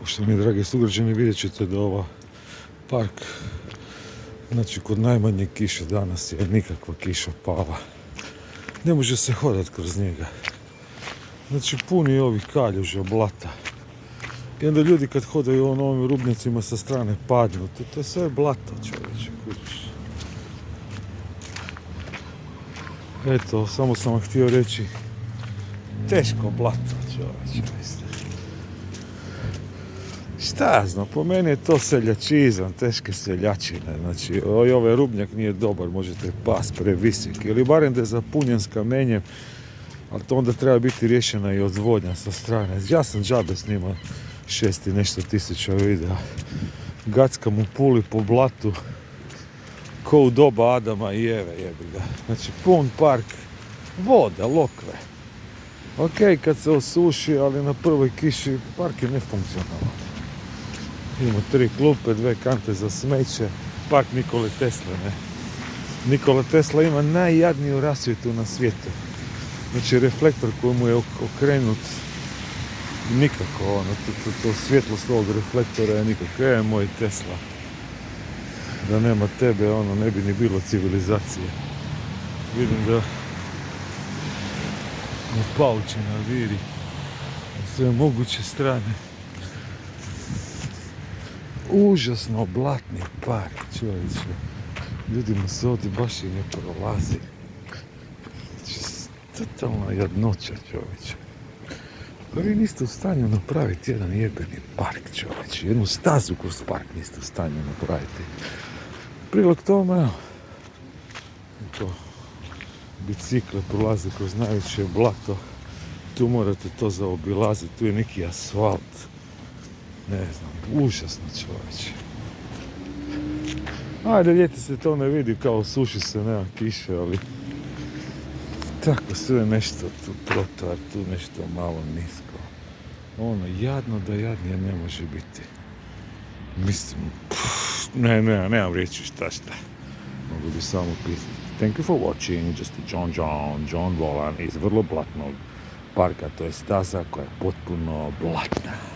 Poštovani dragi sugrađani, vidjet ćete da ova park, znači kod najmanje kiše danas je nikakva kiša pala. Ne može se hodat kroz njega. Znači puni je ovih kaljuža, blata. I onda ljudi kad hodaju ovim rubnjacima sa strane padnu. To je sve blato, čovječe, kužiš. Eto, samo sam vam htio reći, teško blato, čovječe, mislim. Šta ja znam, po meni je to seljačizam, teške seljačine. Znači, ovaj rubnjak nije dobar, možete pas previsik. Ili barem da je zapunjen s kamenjem, ali to onda treba biti riješena i odvodnja sa strane. Ja sam džabe snimao 6 i nešto tisuća videa. Gackam u Puli po blatu, ko u doba Adama i Eve, jebi ga. Znači, pun park, voda, lokve. Ok, kad se osuši, ali na prvoj kiši park je nefunkcionalan. Imamo 3 klupe, 2 kante za smeće, park Nikole Tesle, ne. Nikola Tesla ima najjadniju rasvjetu na svijetu. Znači, reflektor koji mu je okrenut, nikako, to svjetlost ovog reflektora je nikako. Moj Tesla. Da nema tebe, ne bi ni bilo civilizacije. Vidim da na paučina viri na sve moguće strane. Užasno blatni park, čovječe. Ljudima se ovdje baš i ne prolazi. Znači, totalna jadnoća, čovječe. Pa vi niste u stanju napraviti jedan jebeni park, čovječe. Jednu stazu kroz park niste u stanju napraviti. Prilog tome, evo. To bicikle prolaze kroz najveće blato. Tu morate to zaobilaziti, tu je neki asfalt. Ne znam, užasno, čovječe. Ajde, ljeti se to ne vidi, kao suši se, nema kiše, ali tako sve nešto, tu trotoar, tu nešto malo nisko. Jadno da jadnije ne može biti. Mislim, nemam riječi šta. Mogu bi samo pisati. Thank you for watching, just John Volan iz vrlo blatnog parka, to je staza koja je potpuno blatna.